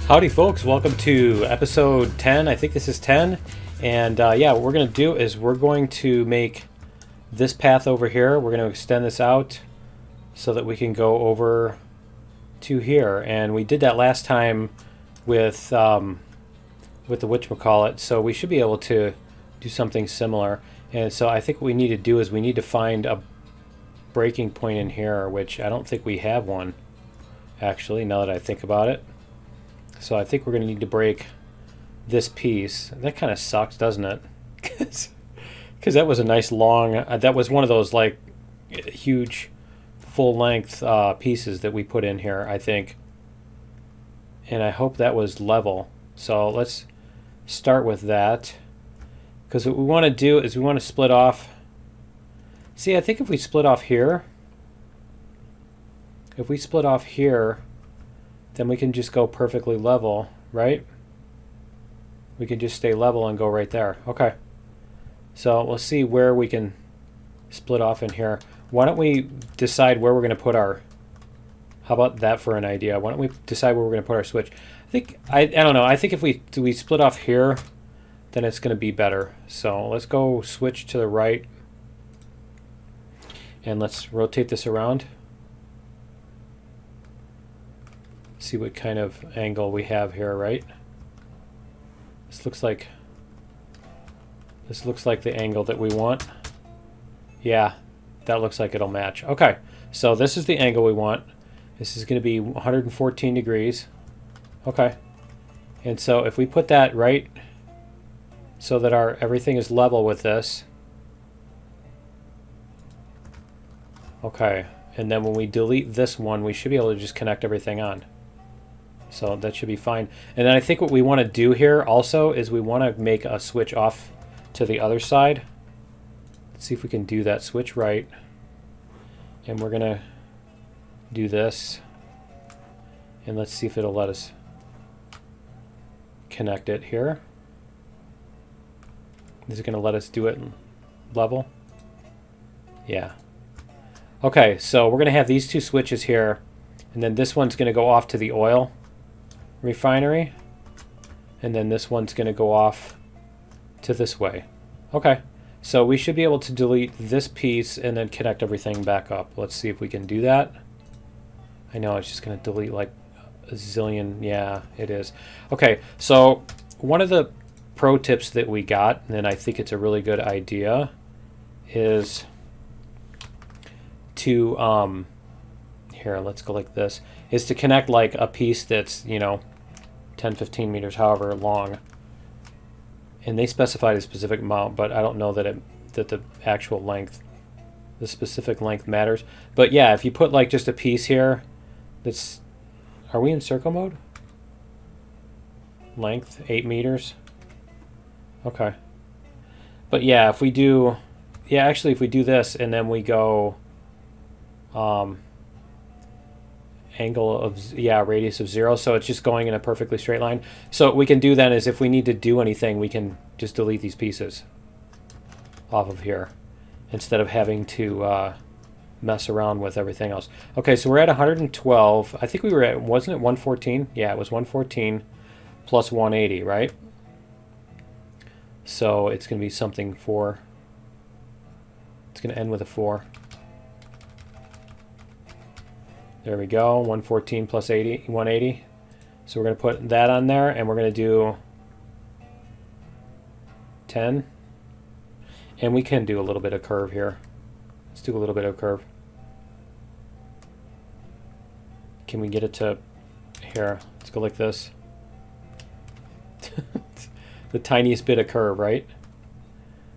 Howdy folks, welcome to episode 10. I think this is 10. And yeah, what we're going to do is we're going to make this path over here. We're going to extend this out so that we can go over to here. And we did that last time with the whatchamacallit, so we should be able to do something similar. And so I think what we need to do is we need to find a breaking point in here, which I don't think we have one, actually, now that I think about it. So I think we're going to need to break this piece. That kind of sucks, doesn't it? Because that was a nice long, that was one of those like huge full-length pieces that we put in here, I think. And I hope that was level. So let's start with that. Because what we want to do is we want to split off. See, I think if we split off here, then we can just go perfectly level, right? We can just stay level and go right there. Okay. So we'll see where we can split off in here. Why don't we decide where we're going to put our... How about that for an idea? Why don't we decide where we're going to put our switch? I don't know. I think if we split off here, then it's going to be better. So let's go switch to the right. And let's rotate this around. See what kind of angle we have here, right? This looks like the angle that we want. Yeah, that looks like it'll match. Okay, so this is the angle we want. This is going to be 114 degrees. Okay, and so if we put that right so that our everything is level with this. Okay, and then when we delete this one, we should be able to just connect everything on. So that should be fine. And then I think what we want to do here also is we want to make a switch off to the other side. Let's see if we can do that. Switch right. And we're going to do this. And let's see if it'll let us connect it here. Is it going to let us do it level? Yeah. Okay, so we're going to have these two switches here. And then this one's going to go off to the oil refinery, and then this one's going to go off to this way. Okay, so we should be able to delete this piece and then connect everything back up. Let's see if we can do that. I know it's just going to delete like a zillion. Yeah, it is. Okay, so one of the pro tips that we got, and I think it's a really good idea, is to here, let's go like this, is to connect like a piece that's, you know, 10-15 meters, however long. And they specified a specific amount, but I don't know that that the actual length, the specific length matters. But yeah, if you put like just a piece here that's, are we in circle mode? Length 8 meters. Okay. But yeah, if we do, yeah, actually if we do this and then we go angle of, yeah, radius of 0, so it's just going in a perfectly straight line. So what we can do then is if we need to do anything, we can just delete these pieces off of here instead of having to mess around with everything else. Okay, so we're at 112. I think we were at, wasn't it 114? Yeah, it was 114 plus 180, right? So it's going to be something 4. It's going to end with a 4. There we go, 114 plus 180. So we're going to put that on there, and we're going to do 10. And we can do a little bit of curve here. Let's do a little bit of curve. Can we get it to here? Let's go like this. The tiniest bit of curve, right?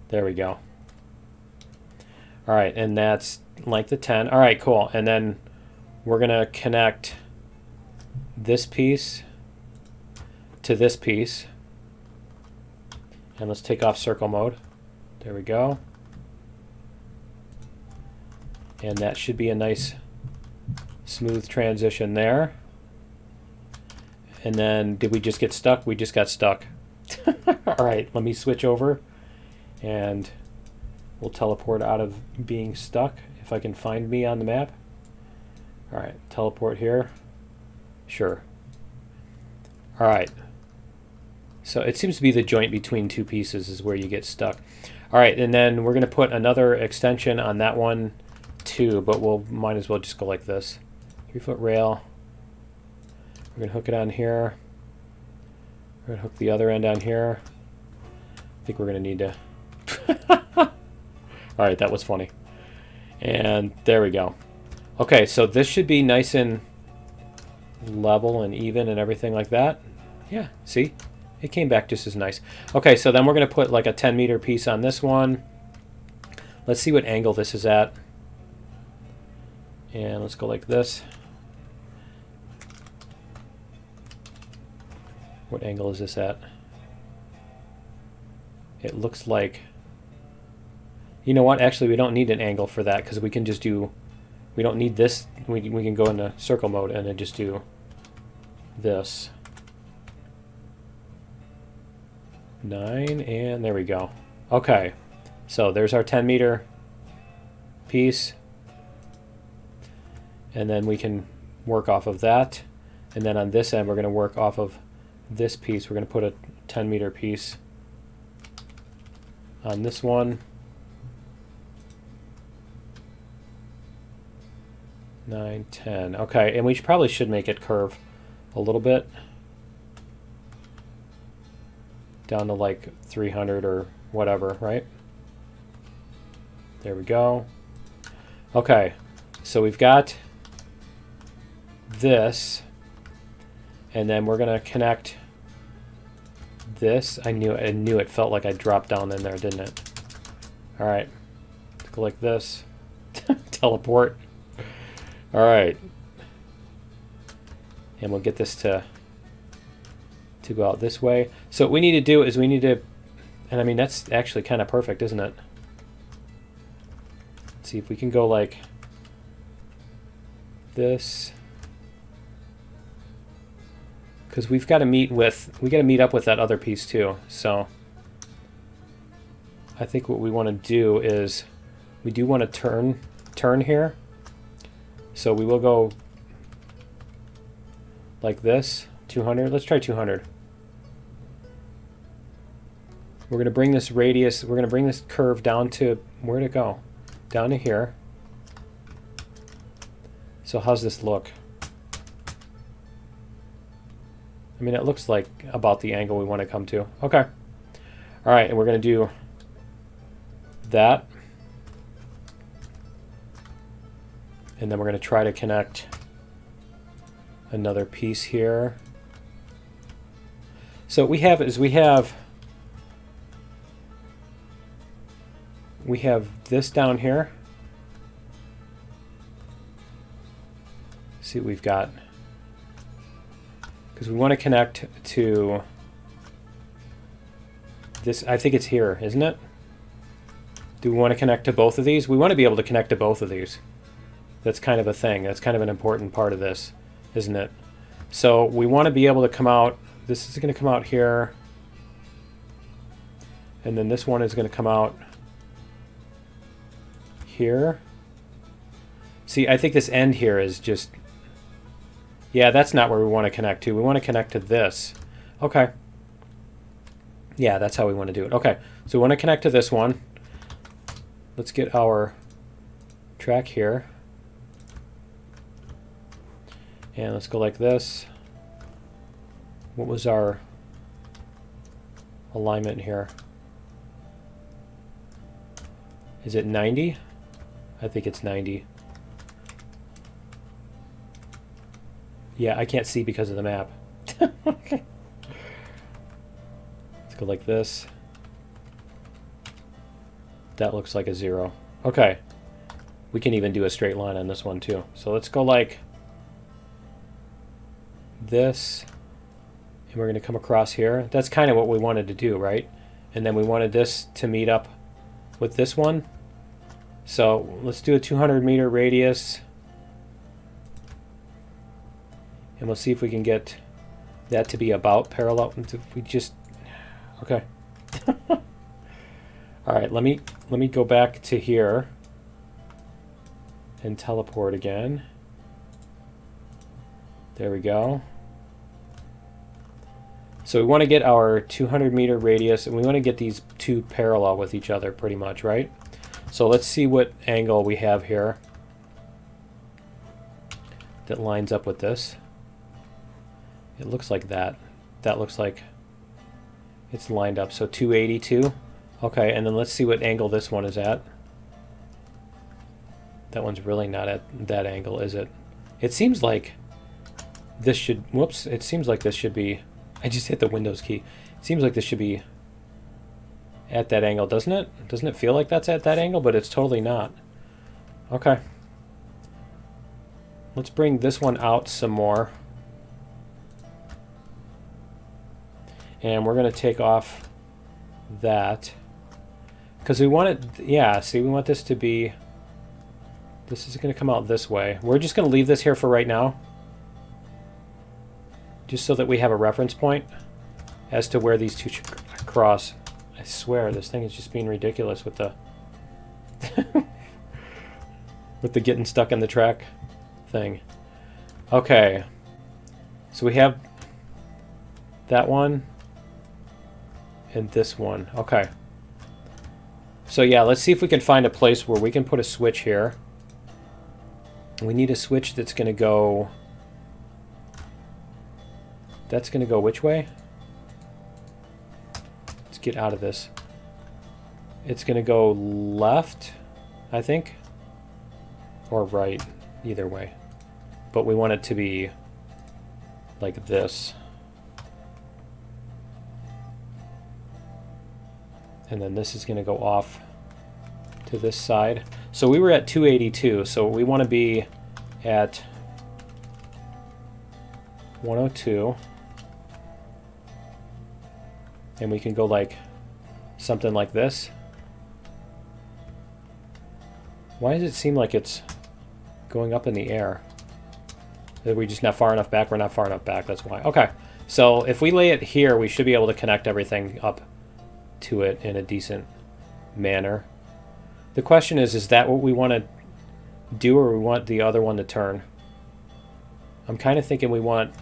There we go. All right, and that's length of 10. All right, cool. And then we're going to connect this piece to this piece. And let's take off circle mode. There we go. And that should be a nice smooth transition there. And then did we just get stuck? We just got stuck. All right, let me switch over and we'll teleport out of being stuck if I can find me on the map. All right, teleport here. Sure. All right. So it seems to be the joint between two pieces is where you get stuck. All right, and then we're going to put another extension on that one too, but we'll might as well just go like this. 3-foot rail. We're going to hook it on here. We're going to hook the other end on here. I think we're going to need to... All right, that was funny. And there we go. Okay, so this should be nice and level and even and everything like that. Yeah, see? It came back just as nice. Okay, so then we're going to put like a 10-meter piece on this one. Let's see what angle this is at. And let's go like this. What angle is this at? It looks like... You know what? Actually, we don't need an angle for that because we can just do... We don't need this. We can go into circle mode and then just do this. 9, and there we go. Okay, so there's our 10-meter piece. And then we can work off of that. And then on this end, we're going to work off of this piece. We're going to put a 10-meter piece on this one. 9, 10. Okay, and we probably should make it curve a little bit. Down to like 300 or whatever, right? There we go. Okay, so we've got this, and then we're gonna connect this. I knew it felt like I dropped down in there, didn't it? All right, let's go like this. Teleport. All right, and we'll get this to go out this way. So what we need to do is we need to, and I mean that's actually kind of perfect, isn't it? Let's see if we can go like this, because we've got to meet up with that other piece too. So I think what we want to do is we do want to turn here. So we will go like this, 200. Let's try 200. We're going to bring this radius, we're going to bring this curve down to, where'd it go? Down to here. So how's this look? I mean, it looks like about the angle we want to come to. Okay. All right, and we're going to do that. And then we're going to try to connect another piece here. So what we have is we have this down here. See what we've got. Because we want to connect to this. I think it's here, isn't it? Do we want to connect to both of these? We want to be able to connect to both of these. That's kind of a thing. That's kind of an important part of this, isn't it? So we want to be able to come out. This is going to come out here. And then this one is going to come out here. See, I think this end here is just... Yeah, that's not where we want to connect to. We want to connect to this. Okay. Yeah, that's how we want to do it. Okay, so we want to connect to this one. Let's get our track here. And let's go like this. What was our alignment here? Is it 90? I think it's 90. Yeah, I can't see because of the map. Okay. Let's go like this. That looks like a 0. Okay. We can even do a straight line on this one too. So let's go like this. And we're going to come across here. That's kind of what we wanted to do, right? And then we wanted this to meet up with this one. So let's do a 200-meter radius. And we'll see if we can get that to be about parallel. If we just... Okay. All right, let me go back to here and teleport again. There we go. So we want to get our 200-meter radius, and we want to get these two parallel with each other pretty much, right? So let's see what angle we have here that lines up with this. It looks like that. That looks like it's lined up. So 282. Okay, and then let's see what angle this one is at. That one's really not at that angle, is it? It seems like this should... Whoops. It seems like this should be... I just hit the Windows key. It seems like this should be at that angle, doesn't it? Doesn't it feel like that's at that angle? But it's totally not. Okay. Let's bring this one out some more. And we're going to take off that. Because we want it... Yeah, see, we want this to be... This is going to come out this way. We're just going to leave this here for right now. Just so that we have a reference point as to where these two cross. I swear, this thing is just being ridiculous with the... with the getting stuck in the track thing. Okay. So we have that one and this one. Okay. So yeah, let's see if we can find a place where we can put a switch here. We need a switch that's going to go... That's going to go which way? Let's get out of this. It's going to go left, I think. Or right, either way. But we want it to be like this. And then this is going to go off to this side. So we were at 282, so we want to be at 102. And we can go like something like this. Why does it seem like it's going up in the air? Are we just not far enough back? We're not far enough back, that's why. Okay, so if we lay it here, we should be able to connect everything up to it in a decent manner. The question is that what we want to do, or we want the other one to turn? I'm kind of thinking we want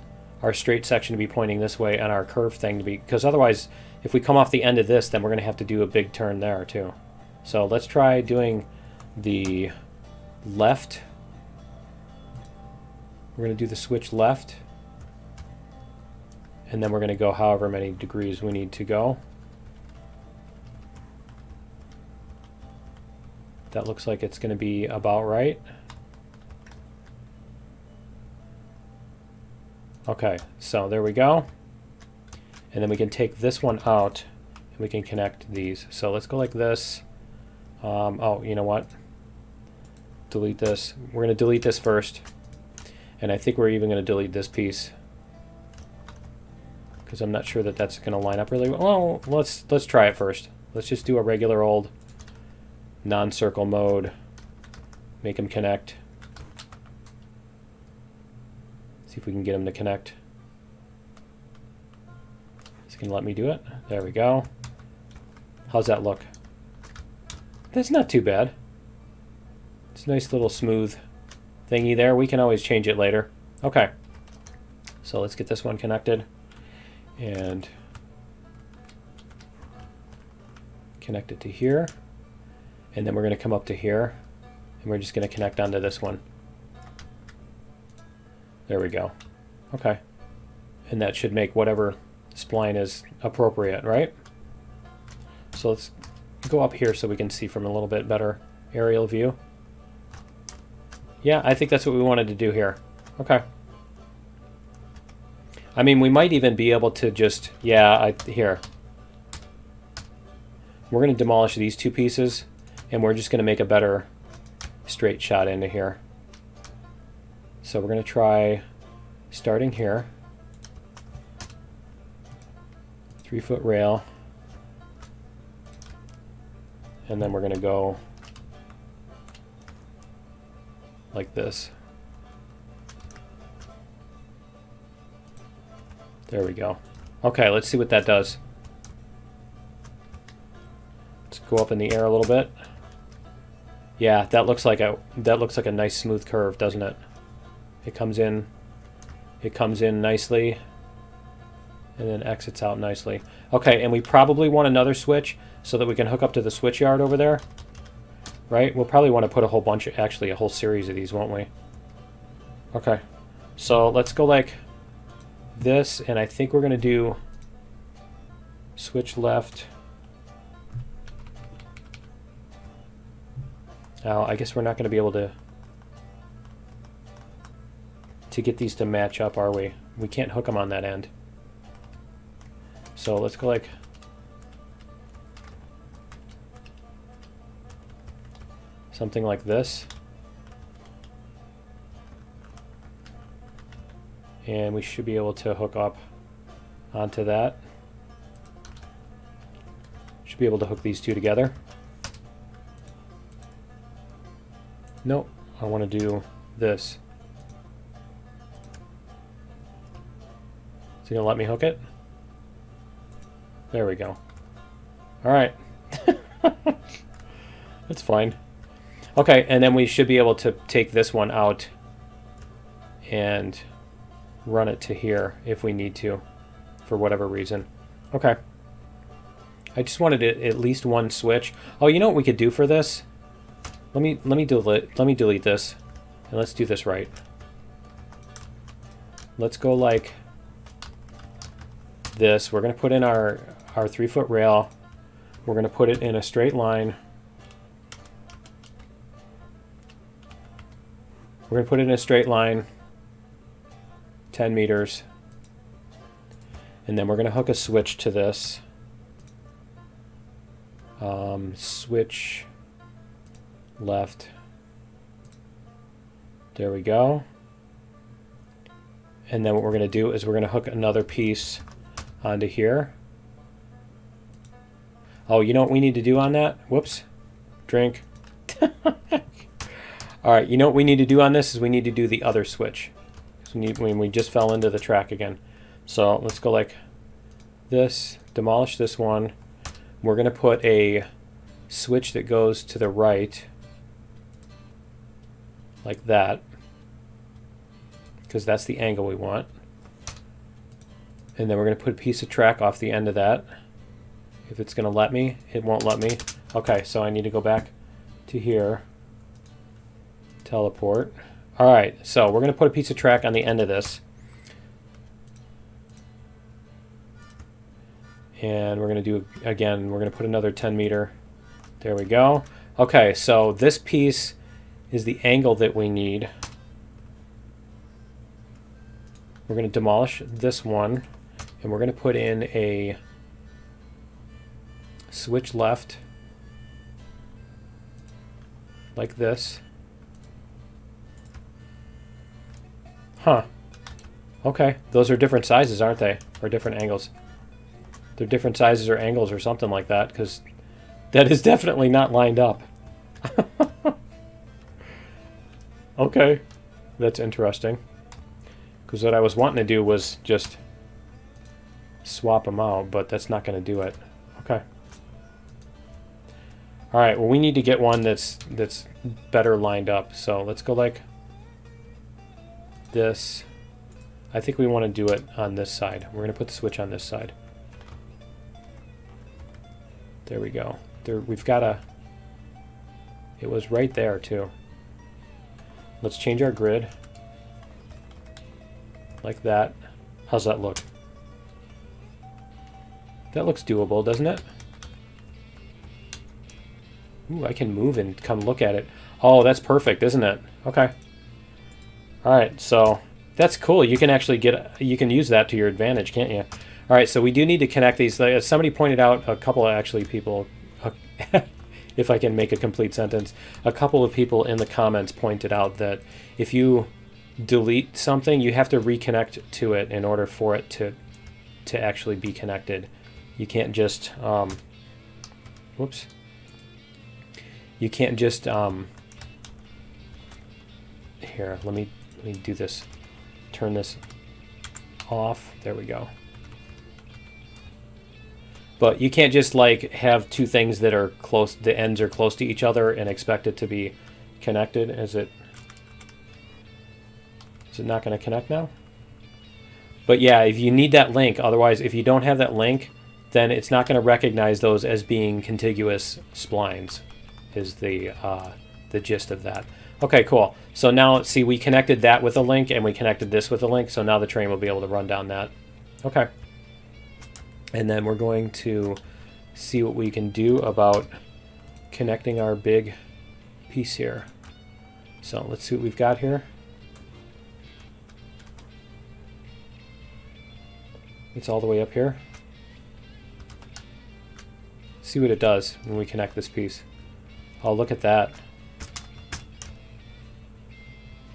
our straight section to be pointing this way and our curve thing to be, because otherwise if we come off the end of this, then we're going to have to do a big turn there too. So let's try doing the left. We're going to do the switch left, and then we're going to go however many degrees we need to go. That looks like it's going to be about right. Okay, so there we go. And then we can take this one out and we can connect these. So let's go like this. Oh, you know what? Delete this. We're going to delete this first. And I think we're even going to delete this piece, because I'm not sure that that's going to line up really well. Well, let's try it first. Let's just do a regular old non-circle mode. Make them connect. See if we can get them to connect. It's going to let me do it. There we go. How's that look? That's not too bad. It's a nice little smooth thingy there. We can always change it later. Okay. So let's get this one connected. And connect it to here. And then we're going to come up to here. And we're just going to connect onto this one. There we go. Okay. And that should make whatever spline is appropriate, right? So let's go up here so we can see from a little bit better aerial view. Yeah, I think that's what we wanted to do here. Okay. I mean, we might even be able to just... Yeah, here. We're going to demolish these two pieces, and we're just going to make a better straight shot into here. So we're going to try starting here. 3-foot rail. And then we're going to go like this. There we go. Okay, let's see what that does. Let's go up in the air a little bit. Yeah, that looks like a nice smooth curve, doesn't it? It comes in nicely. and then exits out nicely. Okay, and we probably want another switch so that we can hook up to the switch yard over there. Right? We'll probably want to put a whole bunch, actually a whole series of these, won't we? Okay. So let's go like this, and I think we're going to do switch left. Now, I guess we're not going to be able to get these to match up, are we? We can't hook them on that end. So let's go like something like this. And we should be able to hook up onto that. Should be able to hook these two together. Nope, I want to do this. Is it gonna let me hook it? There we go. Alright. That's fine. Okay, and then we should be able to take this one out and run it to here if we need to, for whatever reason. Okay. I just wanted at least one switch. Oh, you know what we could do for this? Let me delete this, and let's do this right. Let's go like this. We're going to put in our 3-foot rail. We're going to put it in a straight line. We're going to put it in a straight line, 10 meters. And then we're going to hook a switch to this. Switch left. There we go. And then what we're going to do is we're going to hook another piece onto here. Oh, you know what we need to do on that? Whoops. Drink. Alright, you know what we need to do on this is we need to do the other switch. We just fell into the track again. So let's go like this, demolish this one. We're going to put a switch that goes to the right, like that, because that's the angle we want. And then we're going to put a piece of track off the end of that. If it's going to let me, it won't let me. Okay, so I need to go back to here. Teleport. Alright, so we're going to put a piece of track on the end of this. And we're going to do, again, we're going to put another 10 meter. There we go. Okay, so this piece is the angle that we need. We're going to demolish this one, and we're going to put in a switch left, like this. Huh. Okay, those are different sizes, aren't they? Or different angles. They're different sizes or angles or something like that, because that is definitely not lined up. Okay, that's interesting. Because what I was wanting to do was just swap them out, but that's not going to do it. Okay. All right, well, we need to get one that's better lined up. So let's go like this. I think we want to do it on this side. We're going to put the switch on this side. There we go. There, we've got a... It was right there, too. Let's change our grid. Like that. How's that look? That looks doable, doesn't it? Ooh, I can move and come look at it. Oh, that's perfect, isn't it? Okay. Alright, so that's cool. You can actually you can use that to your advantage, can't you? Alright, so we do need to connect these. As somebody pointed out, a couple of actually people, if I can make a complete sentence, a couple of people in the comments pointed out that if you delete something, you have to reconnect to it in order for it to actually be connected. You can't just, whoops. You can't just, here, let me do this. Turn this off. There we go. But you can't just like have two things that are close, the ends are close to each other and expect it to be connected. Is it not going to connect now? But yeah, if you need that link, otherwise if you don't have that link, then it's not going to recognize those as being contiguous splines, is the gist of that. Okay, cool. So now, see, we connected that with a link, and we connected this with a link, so now the train will be able to run down that. Okay. And then we're going to see what we can do about connecting our big piece here. So let's see what we've got here. It's all the way up here. See what it does when we connect this piece. Oh, look at that.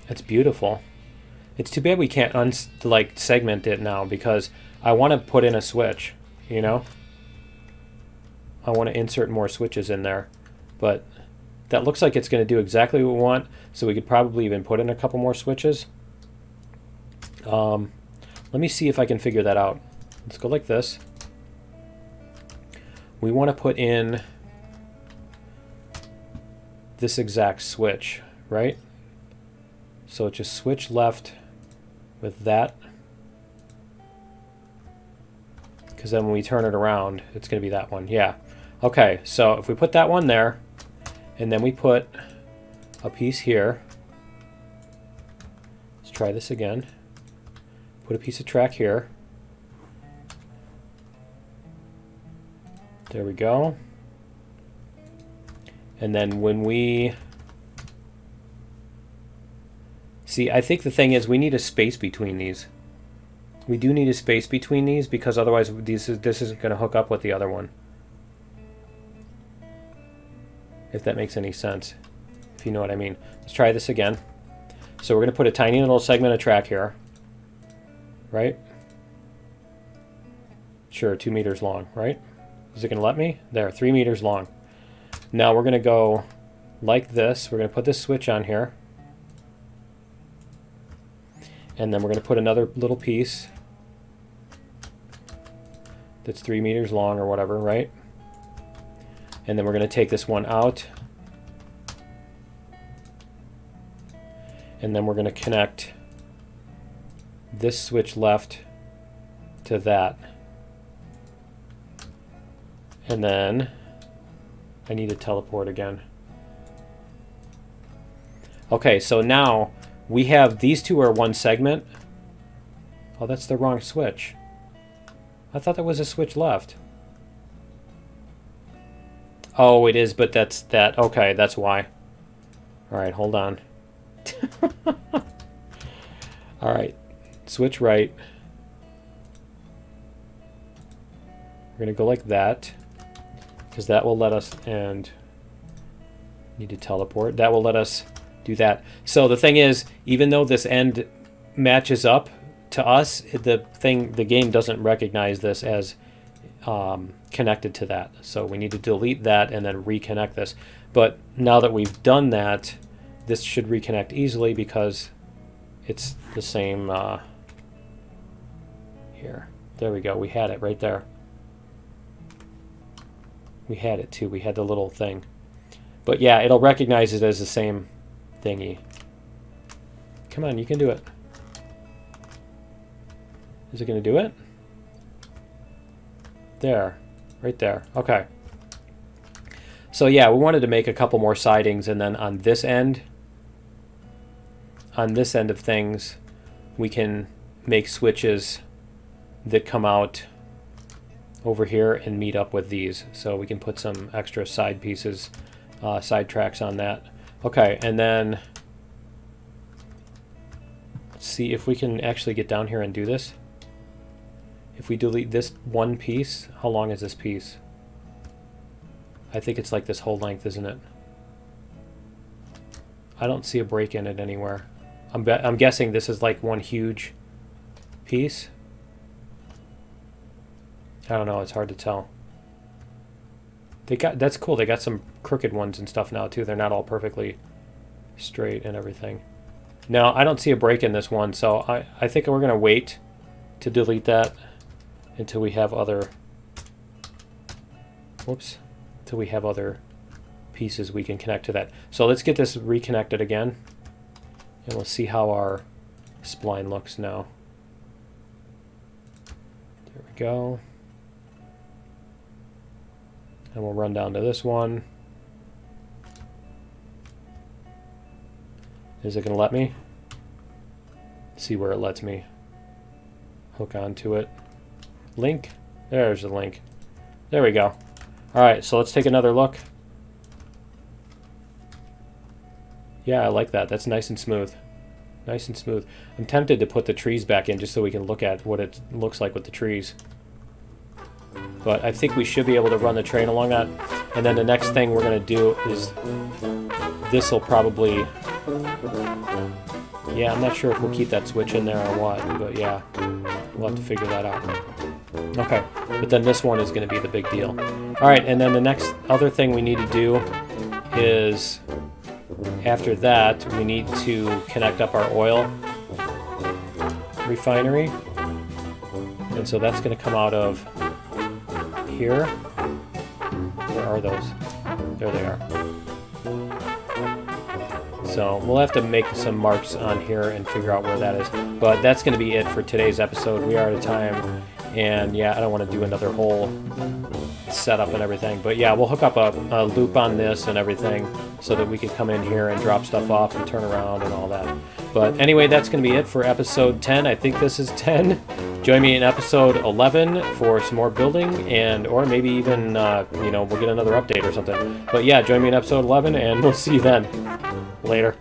It's beautiful. It's too bad we can't like segment it now, because I want to put in a switch, you know? I want to insert more switches in there, but that looks like it's going to do exactly what we want, so we could probably even put in a couple more switches. Let me see if I can figure that out. Let's go like this. We want to put in this exact switch, right? So just switch left with that, because then when we turn it around, it's going to be that one. Yeah. Okay, so if we put that one there, and then we put a piece here. Let's try this again. Put a piece of track here. There we go. And then when we... See, I think the thing is we need a space between these. We do need a space between these, because otherwise this isn't going to hook up with the other one. If that makes any sense. If you know what I mean. Let's try this again. So we're going to put a tiny little segment of track here. Right? Sure, 2 meters long, right? Is it going to let me? There, 3 meters long. Now we're going to go like this. We're going to put this switch on here. And then we're going to put another little piece that's 3 meters long or whatever, right? And then we're going to take this one out. And then we're going to connect this switch left to that. And then I need to teleport again. Okay, so now we have these two are one segment. Oh, that's the wrong switch. I thought that was a switch left. Oh, it is, but that's that. Okay, that's why. All right, hold on. All right, switch right. We're going to go like that, because that will let us, and need to teleport. That will let us do that. So the thing is, even though this end matches up to us, the game doesn't recognize this as connected to that. So we need to delete that and then reconnect this. But now that we've done that, this should reconnect easily because it's the same here. There we go. We had it right there. We had it too. We had the little thing. But yeah, it'll recognize it as the same thingy. Come on, you can do it. Is it going to do it? There. Right there. Okay. So yeah, we wanted to make a couple more sidings, and then on this end of things, we can make switches that come out over here and meet up with these. So we can put some extra side pieces, side tracks on that. Okay, and then let's see if we can actually get down here and do this. If we delete this one piece, how long is this piece? I think it's like this whole length, isn't it? I don't see a break in it anywhere. I'm guessing this is like one huge piece. I don't know, it's hard to tell. That's cool, they got some crooked ones and stuff now too. They're not all perfectly straight and everything. No, I don't see a break in this one, so I think we're gonna wait to delete that until we have other, whoops, until we have other pieces we can connect to that. So let's get this reconnected again, and we'll see how our spline looks now. go. And we'll run down to this one. Is it going to let me? See where it lets me hook onto it. Link. There's the link. There we go. All right, so let's take another look. Yeah, I like that. That's nice and smooth. Nice and smooth. I'm tempted to put the trees back in just so we can look at what it looks like with the trees. But I think we should be able to run the train along that. And then the next thing we're going to do is this will probably... Yeah, I'm not sure if we'll keep that switch in there or what, but yeah, we'll have to figure that out. Okay, but then this one is going to be the big deal. All right, and then the next other thing we need to do is, after that, we need to connect up our oil refinery. And so that's going to come out of here. Where are those? There they are. So we'll have to make some marks on here and figure out where that is. But that's going to be it for today's episode. We are out of time. And yeah, I don't want to do another whole setup and everything. But yeah, we'll hook up a loop on this and everything so that we can come in here and drop stuff off and turn around and all that. But anyway, that's going to be it for episode 10. I think this is 10. Join me in episode 11 for some more building, and or maybe even, you know, we'll get another update or something. But yeah, join me in episode 11, and we'll see you then. Later.